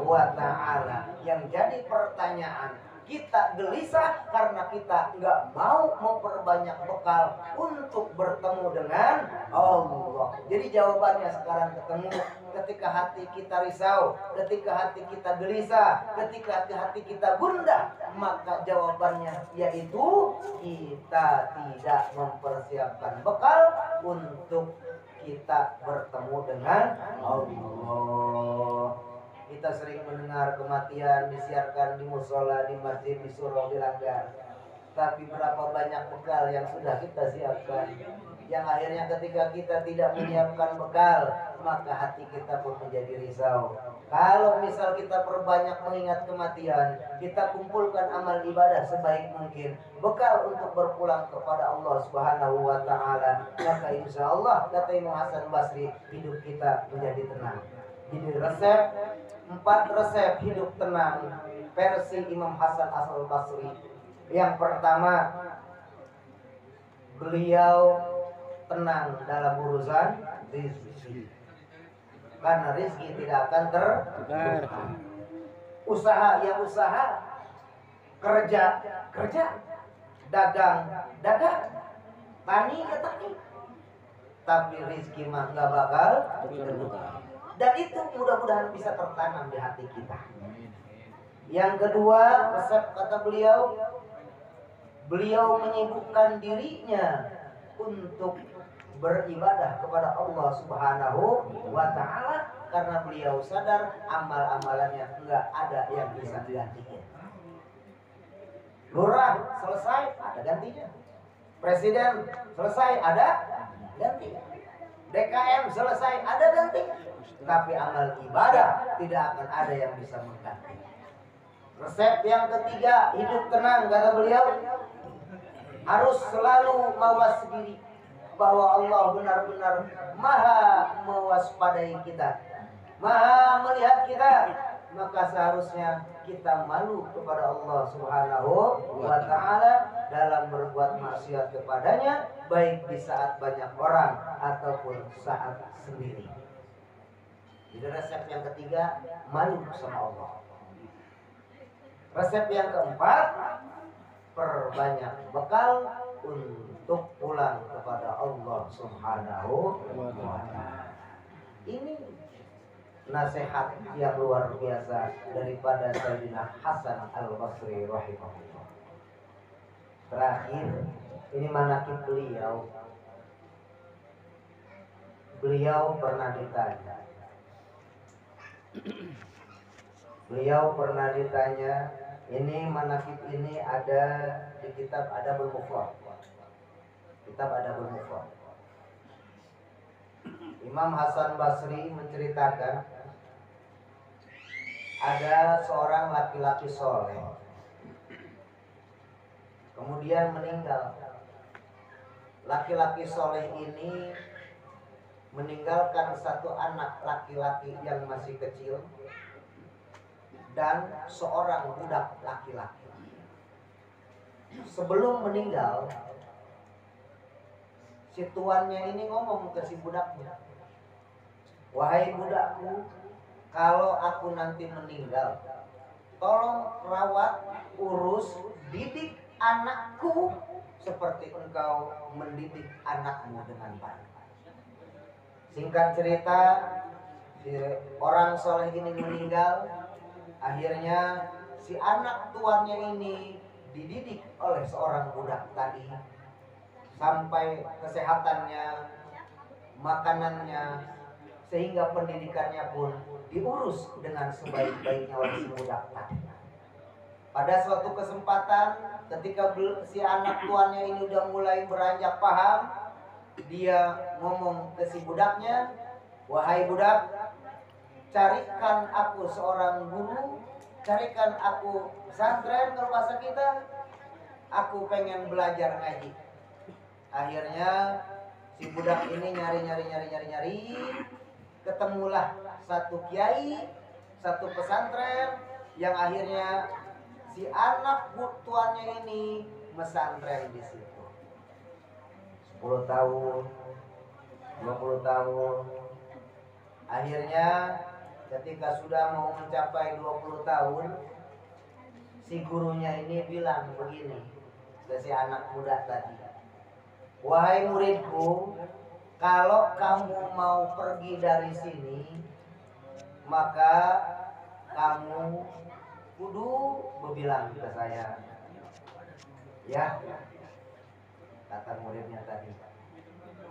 S3: wa ta'ala. Yang jadi pertanyaan, kita gelisah karena kita nggak mau memperbanyak bekal bekal untuk bertemu dengan Allah. Jadi jawabannya sekarang ketemu ketika hati kita risau, ketika hati kita gelisah, ketika hati kita gundah, maka jawabannya yaitu kita tidak mempersiapkan bekal untuk kita bertemu dengan Allah. Kita sering mendengar kematian disiarkan di musola, di masjid, di surau, di langgar. Tapi berapa banyak bekal yang sudah kita siapkan, yang akhirnya ketika kita tidak menyiapkan bekal, maka hati kita pun menjadi risau. Kalau misal kita perbanyak mengingat kematian, kita kumpulkan amal ibadah sebaik mungkin, bekal untuk berpulang kepada Allah Subhanahu wa Ta'ala, maka insya Allah, kata Imam Hasan Basri, hidup kita menjadi tenang. Jadi resep 4 resep hidup tenang versi Imam Hasan Al Basri. Yang pertama, beliau tenang dalam urusan rezeki, karena rezeki tidak akan tertukar. Usaha ya usaha, kerja kerja, dagang dagang, tani ya tani, tapi rezeki mah nggak bakal tertukar. Dan itu mudah-mudahan bisa tertanam di hati kita. Yang kedua, resep kata beliau, beliau menyibukkan dirinya untuk beribadah kepada Allah Subhanahu wa Ta'ala, karena beliau sadar amal-amalannya enggak ada yang bisa digantikan. Lurah selesai, ada gantinya. Presiden selesai, ada gantinya. DKM selesai, ada gantinya. Tapi amal ibadah tidak akan ada yang bisa mengganti. Resep yang ketiga, hidup tenang, kata beliau, harus selalu mawas diri bahwa Allah benar-benar maha mewaspadai kita, maha melihat kita. Maka seharusnya kita malu kepada Allah Subhanahu wa Ta'ala dalam berbuat maksiat kepadanya, baik di saat banyak orang ataupun saat sendiri. Jadi resep yang ketiga, malu sama Allah. Resep yang keempat, perbanyak bekal untuk pulang kepada Allah Subhanahu wa Ta'ala. Ini nasihat yang luar biasa daripada Sayyidina Hasan Al-Basri rahimahullah. Terakhir, ini manaqib beliau. Beliau pernah ditanya. Ini manaqib ini ada di kitab Adabul Mufrad. Kitab Adabul Mufrad. Imam Hasan Basri menceritakan ada seorang laki-laki soleh, kemudian meninggal. Laki-laki soleh ini meninggalkan satu anak laki-laki yang masih kecil dan seorang budak laki-laki. Sebelum meninggal, si tuannya ini ngomong ke si budaknya, "Wahai budakku, kalau aku nanti meninggal, tolong rawat, urus, didik anakku seperti engkau mendidik anakmu dengan baik." Singkat cerita, si orang soleh ini meninggal. Akhirnya si anak tuannya ini dididik oleh seorang budak tadi sampai kesehatannya, makanannya, sehingga pendidikannya pun diurus dengan sebaik-baiknya oleh si budak tadi. Pada suatu kesempatan, ketika si anak tuannya ini udah mulai beranjak paham, dia ngomong ke si budaknya, "Wahai budak, carikan aku seorang guru, carikan aku pesantren ke rumah kita. Aku pengen belajar ngaji." Akhirnya si budak ini nyari, ketemulah satu kiai, satu pesantren, yang akhirnya si anak tuannya ini mesantren di situ. 10 tahun, 20 tahun. Akhirnya ketika sudah mau mencapai 20 tahun, si gurunya ini bilang begini ke si anak muda tadi, Wahai muridku, kalau kamu mau pergi dari sini, maka kamu kudu berbilang ke saya. Ya, kata muridnya tadi.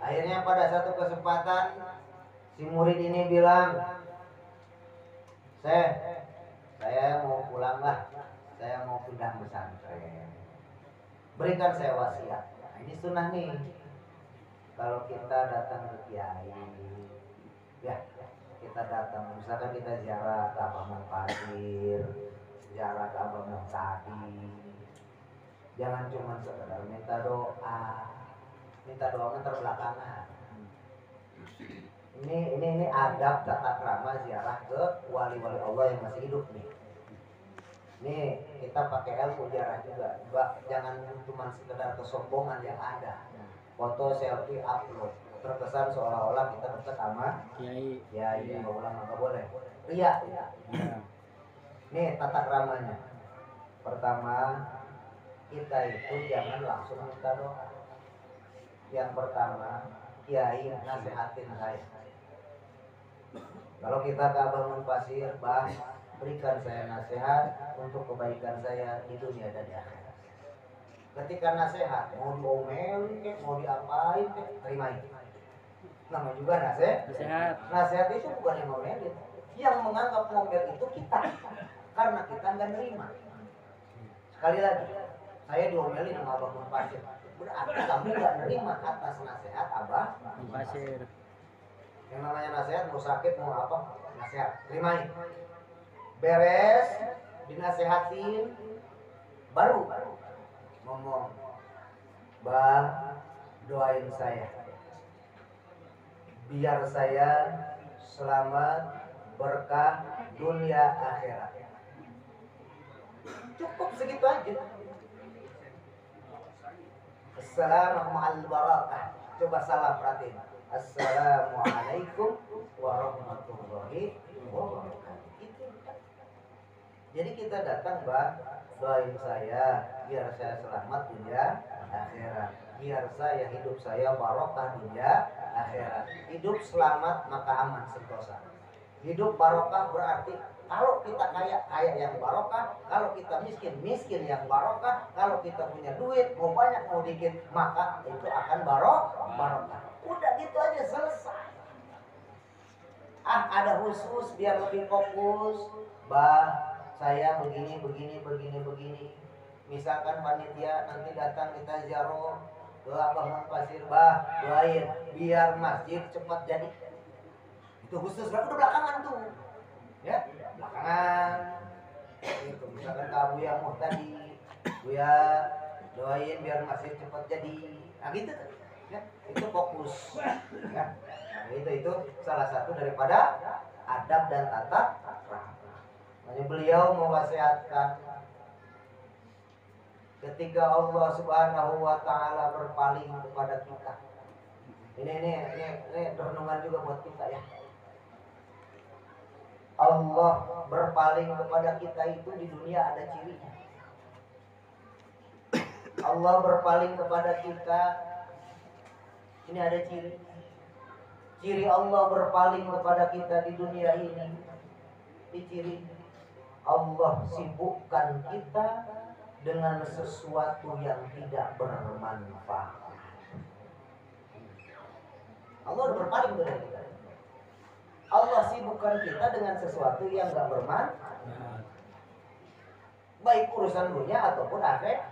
S3: Akhirnya pada satu kesempatan, si murid ini bilang, saya mau pulang lah, saya mau pindah pesantren. Berikan saya wasiat. Nah, ini sunnah nih. Kalau kita datang ke kiai, ya kita datang, misalkan kita ziarah ke Abah Pasir, ziarah ke Abah Tadi, jangan cuma sekedar minta doa terbelakangan. Ini adab tata krama ziarah ke wali-wali Allah yang masih hidup nih. Nih kita pakai ilmu ziarah juga, jangan cuma sekedar kesombongan yang ada. Foto selfie upload, terkesan seolah-olah kita dekat sama kiai, ulama, nggak boleh. Ria. Nih tata kramanya. Pertama, kita itu jangan langsung minta doa. Yang pertama, kiai nasihatin saya. Kalau kita ke Abang Pasir, Bang, berikan saya nasihat untuk kebaikan saya di dunia dan di akhirat. Ketika nasihat, mau diomelin, mau diapain, terimain. Nama juga nasihat. Nasihat itu bukan yang ngomelin. Yang menganggap ngomel itu kita, karena kita nggak nerima. Sekali lagi, saya diomelin sama Abang Pasir. Berarti kamu nggak nerima atas nasihat Abah Pasir. Yang namanya nasihat, mau sakit mau apa, nasihat, terimain. Beres, dinasehatin, baru ngomong, Bang, doain saya biar saya selamat, berkah dunia akhirat. Cukup segitu aja. Assalamualaikum barakah. Coba salam, perhatiin. Assalamualaikum warahmatullahi wabarakatuh. Jadi kita datang, Mbak, doain saya biar saya selamat dunia akhirat, biar saya hidup saya barokah dunia akhirat. Hidup selamat maka aman sentosa. Hidup barokah berarti kalau kita kaya yang barokah, kalau kita miskin yang barokah, kalau kita punya duit mau banyak mau dikit maka itu akan barokah. Udah gitu aja selesai. Ada khusus biar lebih fokus, Bah, saya begini. Misalkan panitia nanti datang kita ziarah ke Abah Pasir, Bah, doain biar masjid cepat jadi. Itu khusus, udah belakangan tuh. Ya, belakangan. Itu misalkan ke Abu yang mau tadi, ya doain biar masjid cepat jadi. Nah gitu tuh. Ya, itu fokus. Ya. Nah, itu salah satu daripada adab dan tata krama. Makanya beliau mewasiatkan ketika Allah Subhanahu wa taala berpaling kepada kita. Ini renungan juga buat kita ya. Allah berpaling kepada kita itu di dunia ada cirinya. Allah berpaling kepada kita ini ada ciri. Ciri Allah berpaling kepada kita di dunia ini. Di ciri Allah sibukkan kita dengan sesuatu yang tidak bermanfaat. Allah berpaling kepada kita. Allah sibukkan kita dengan sesuatu yang gak bermanfaat, baik urusan dunia ataupun akhirat.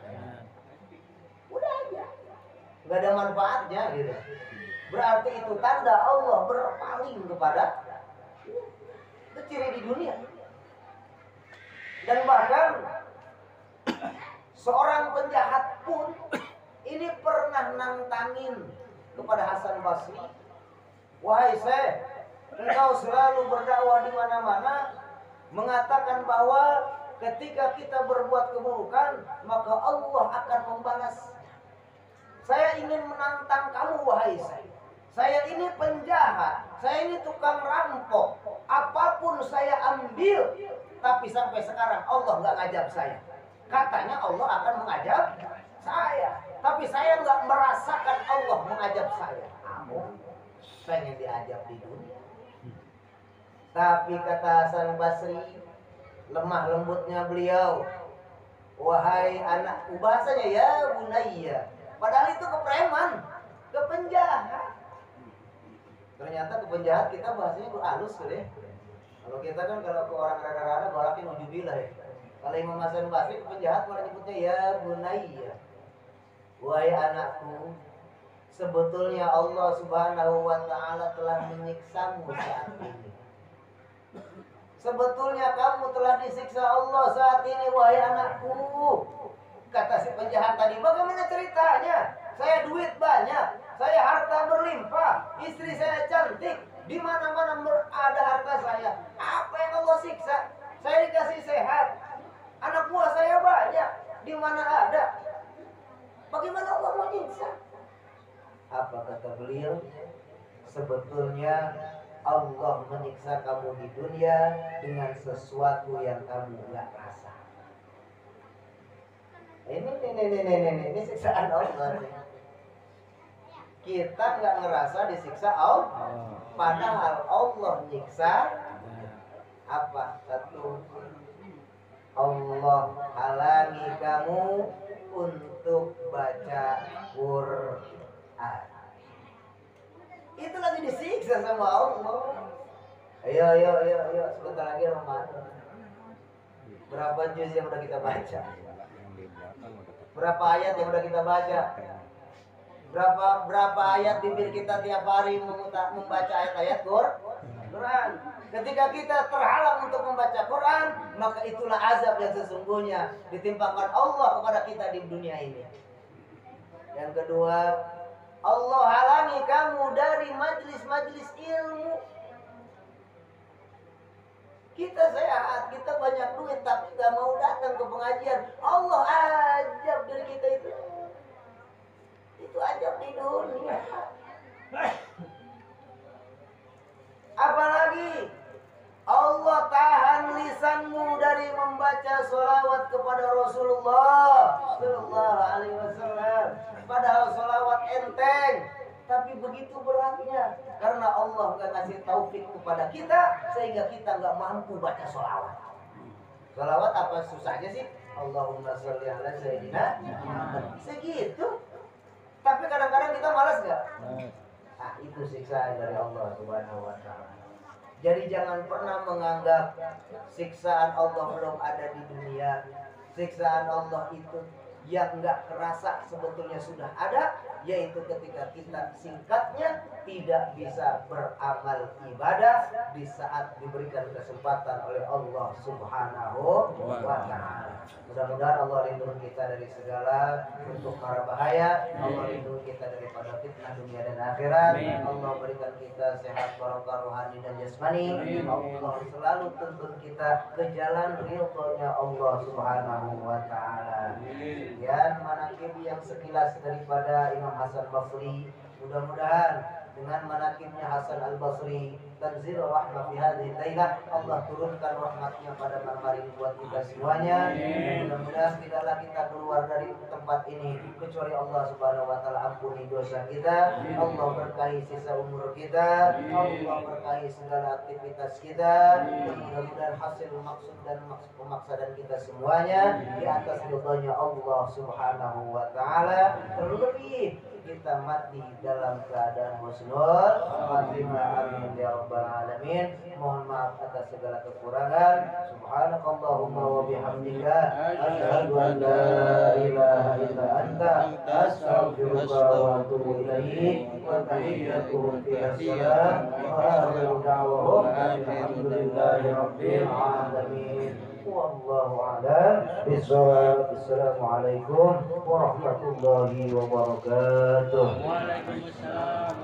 S3: Udah aja, gak ada manfaatnya gitu. Berarti itu tanda Allah berpaling kepada itu ciri di dunia. Dan bahkan seorang penjahat pun ini pernah nantangin kepada Hasan Basri, wahai Syekh, engkau selalu berdakwah di mana-mana mengatakan bahwa ketika kita berbuat keburukan maka Allah akan membalas. Saya ingin menantang kamu wahai Syekh. Saya ini penjahat, saya ini tukang rampok, apapun saya ambil, tapi sampai sekarang Allah nggak ngajab saya. Katanya Allah akan mengajab saya. tapi saya nggak merasakan Allah mengajab saya. Aku pengen diajab di dunia. Tapi kata Hasan Basri, lemah lembutnya beliau, wahai anakku, bahasanya ya bunayya. Padahal itu kepreman, kepenjahat. Ternyata kepenjahat kita bahasanya halus tuh deh. Kalau kita kan kalau ke orang rada-rada golakin ujubillah ya. Kalau Imam Hasan Basri kepenjahat malah nyebutnya ya bunayya. Wahai anakku, sebetulnya Allah Subhanahu wa taala telah menyiksamu saat ini. Sebetulnya kamu telah disiksa Allah saat ini, wahai anakku. Kata si penjahat tadi, bagaimana ceritanya? Saya duit banyak, saya harta berlimpah, istri saya cantik, di mana-mana ada harta saya. Apa yang Allah siksa? Saya dikasih sehat, anak buah saya banyak, di mana ada? Bagaimana Allah mau nyiksa? Apa kata beliau? Sebetulnya Allah menyiksa kamu di dunia dengan sesuatu yang kamu nggak rasa. Ini siksaan Allah. Kita nggak ngerasa disiksa Allah, padahal Allah nyiksa. Apa? Satu, Allah halangi kamu untuk baca Quran. Itu lagi disiksa sama Allah. Ayo, sebentar lagi Ramadan. Berapa juz yang udah kita baca? Berapa ayat yang udah kita baca? Berapa ayat bibir kita tiap hari membaca ayat-ayat Quran. Ketika kita terhalang untuk membaca Quran, maka itulah azab yang sesungguhnya ditimpakan Allah kepada kita di dunia ini. Yang kedua, Allah halangi kamu dari majlis-majlis ilmu. Kita sehat, kita banyak duit, tapi gak mau datang ke pengajian. Allah ajab diri kita itu. Itu ajab di dunia. Apalagi Allah tahan lisanmu dari membaca sholawat kepada Rasulullah Sallallahu Alaihi Wasallam. Padahal sholawat enteng, tapi begitu beratnya karena Allah nggak ngasih taufik kepada kita sehingga kita nggak mampu baca sholawat. Sholawat apa susahnya sih? Allahumma sholli ala sayyidina Muhammad. Segitu. Tapi kadang-kadang kita malas nggak? Nah, itu siksaan dari Allah Subhanahu Wa Taala. Jadi jangan pernah menganggap siksaan Allah belum ada di dunia. Siksaan Allah itu yang nggak kerasa sebetulnya sudah ada, yaitu ketika kita singkatnya tidak bisa beramal ibadah di saat diberikan kesempatan oleh Allah Subhanahu wa Ta'ala. Mudah-mudahan Allah lindungi kita dari segala bentuk mara bahaya. Allah lindungi kita daripada fitnah dunia dan akhirat. Allah berikan kita sehat barokah rohani dan jasmani. Allah selalu tuntun kita ke jalan ridhonya Allah Subhanahu wa Ta'ala. Kemudian manakib yang sekilas daripada Imam Hasan Basri, mudah-mudahan dengan manakibnya Hasan Al-Basri, tanzil rahmah fi hadhihi lailah, Allah turunkan rahmatnya pada malam hari ini buat kita semuanya. Mudah-mudahan tidaklah kita keluar dari tempat ini kecuali Allah Subhanahu wa taala ampuni dosa kita, Allah berkahi sisa umur kita, Allah berkahi segala aktivitas kita. Mudah-mudahan hasil maksud dan pemaksadan kita semuanya di atas ridhonya Allah Subhanahu wa taala. Terlebih kita mati dalam keadaan husnul khatimah, amin ya rabbal alamin. Mohon maaf atas segala kekurangan. Subhanakallahumma wa bihamdika asyhadu an la ilaha illa anta astaghfiruka wa atubu ilaik. Wa tahiyyatuhum fiha salam wa akhiru da'wahum alhamdulillahi rabbil alamin. Wallahu a'lam bishawab. Assalamualaikum warahmatullahi wabarakatuh.
S2: Waalaikumsalam.